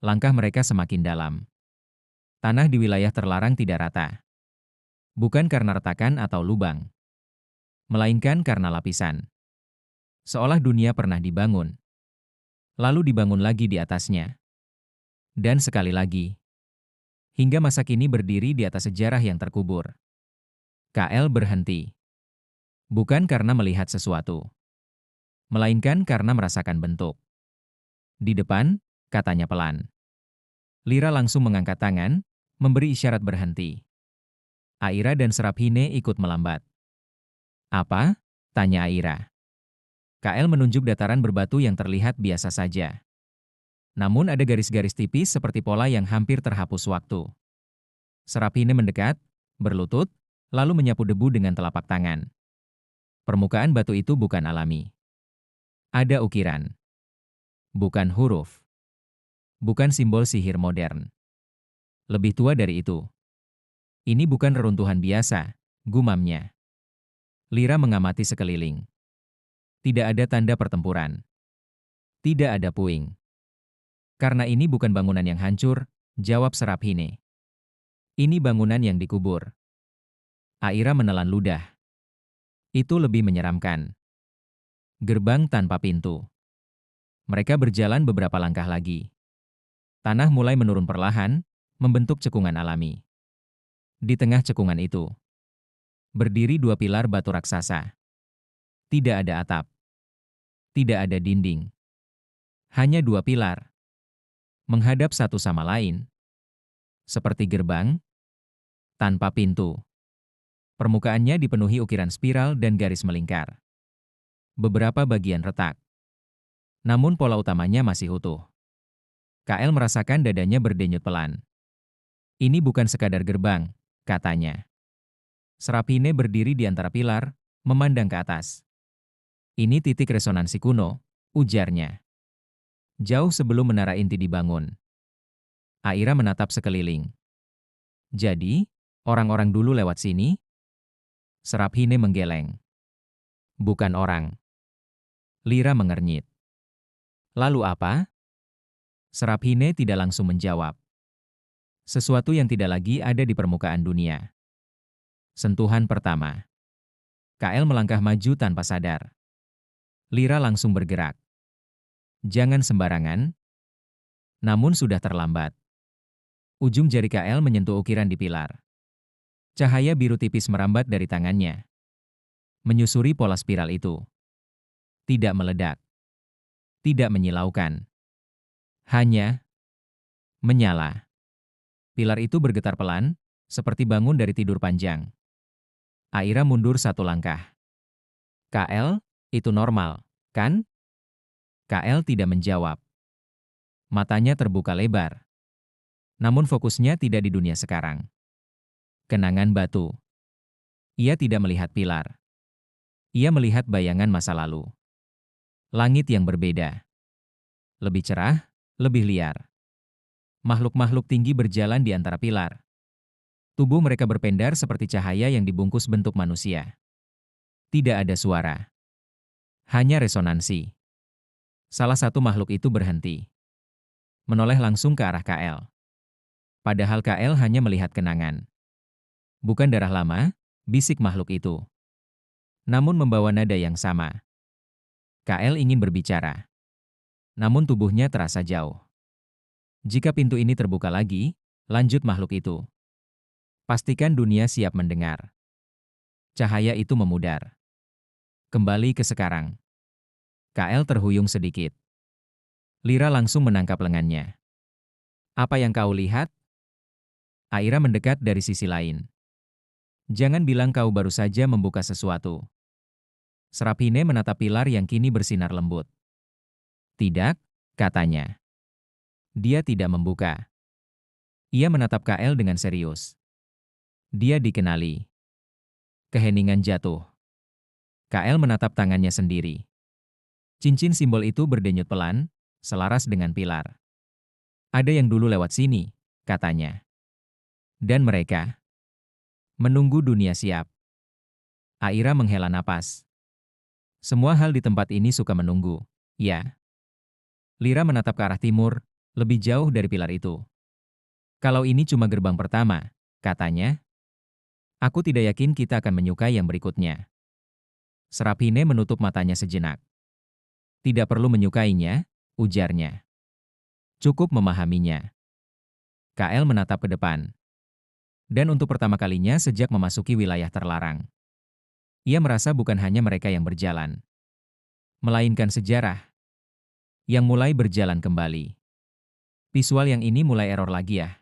Langkah mereka semakin dalam. Tanah di wilayah terlarang tidak rata. Bukan karena retakan atau lubang, melainkan karena lapisan. Seolah dunia pernah dibangun, lalu dibangun lagi di atasnya. Dan sekali lagi, hingga masa kini berdiri di atas sejarah yang terkubur. KL berhenti. Bukan karena melihat sesuatu, melainkan karena merasakan bentuk. Di depan, katanya pelan. Lira langsung mengangkat tangan, memberi isyarat berhenti. Aira dan Seraphine ikut melambat. Apa? Tanya Aira. KL menunjuk dataran berbatu yang terlihat biasa saja. Namun ada garis-garis tipis seperti pola yang hampir terhapus waktu. Seraphine mendekat, berlutut, lalu menyapu debu dengan telapak tangan. Permukaan batu itu bukan alami. Ada ukiran. Bukan huruf. Bukan simbol sihir modern. Lebih tua dari itu. Ini bukan reruntuhan biasa, gumamnya. Lira mengamati sekeliling. Tidak ada tanda pertempuran. Tidak ada puing. Karena ini bukan bangunan yang hancur, jawab Seraphine. Ini bangunan yang dikubur. Aira menelan ludah. Itu lebih menyeramkan. Gerbang tanpa pintu. Mereka berjalan beberapa langkah lagi. Tanah mulai menurun perlahan, membentuk cekungan alami. Di tengah cekungan itu, berdiri dua pilar batu raksasa. Tidak ada atap. Tidak ada dinding. Hanya dua pilar. Menghadap satu sama lain. Seperti gerbang, tanpa pintu. Permukaannya dipenuhi ukiran spiral dan garis melingkar. Beberapa bagian retak. Namun pola utamanya masih utuh. KL merasakan dadanya berdenyut pelan. Ini bukan sekadar gerbang, katanya. Seraphine berdiri di antara pilar, memandang ke atas. Ini titik resonansi kuno, ujarnya. Jauh sebelum menara inti dibangun. Aira menatap sekeliling. Jadi, orang-orang dulu lewat sini? Seraphine menggeleng. Bukan orang. Lira mengernyit. Lalu apa? Seraphine tidak langsung menjawab. Sesuatu yang tidak lagi ada di permukaan dunia. Sentuhan pertama. KL melangkah maju tanpa sadar. Lira langsung bergerak. Jangan sembarangan. Namun sudah terlambat. Ujung jari KL menyentuh ukiran di pilar. Cahaya biru tipis merambat dari tangannya. Menyusuri pola spiral itu. Tidak meledak. Tidak menyilaukan. Hanya menyala. Pilar itu bergetar pelan, seperti bangun dari tidur panjang. Aira mundur satu langkah. KL, itu normal, kan? KL tidak menjawab. Matanya terbuka lebar. Namun fokusnya tidak di dunia sekarang. Kenangan batu. Ia tidak melihat pilar. Ia melihat bayangan masa lalu. Langit yang berbeda. Lebih cerah, lebih liar. Makhluk-makhluk tinggi berjalan di antara pilar. Tubuh mereka berpendar seperti cahaya yang dibungkus bentuk manusia. Tidak ada suara. Hanya resonansi. Salah satu makhluk itu berhenti. Menoleh langsung ke arah KL. Padahal KL hanya melihat kenangan. Bukan darah lama, bisik makhluk itu. Namun membawa nada yang sama. KL ingin berbicara. Namun tubuhnya terasa jauh. Jika pintu ini terbuka lagi, lanjut makhluk itu. Pastikan dunia siap mendengar. Cahaya itu memudar. Kembali ke sekarang. KL terhuyung sedikit. Lira langsung menangkap lengannya. Apa yang kau lihat? Aira mendekat dari sisi lain. Jangan bilang kau baru saja membuka sesuatu. Seraphine menatap pilar yang kini bersinar lembut. Tidak, katanya. Dia tidak membuka. Ia menatap KL dengan serius. Dia dikenali. Keheningan jatuh. KL menatap tangannya sendiri. Cincin simbol itu berdenyut pelan, selaras dengan pilar. Ada yang dulu lewat sini, katanya. Dan mereka menunggu dunia siap. Aira menghela napas. Semua hal di tempat ini suka menunggu, ya. Lira menatap ke arah timur, lebih jauh dari pilar itu. Kalau ini cuma gerbang pertama, katanya, aku tidak yakin kita akan menyukai yang berikutnya. Serapine menutup matanya sejenak. Tidak perlu menyukainya, ujarnya. Cukup memahaminya. KL menatap ke depan. Dan untuk pertama kalinya sejak memasuki wilayah terlarang, ia merasa bukan hanya mereka yang berjalan, melainkan sejarah yang mulai berjalan kembali. Visual yang ini mulai error lagi ya.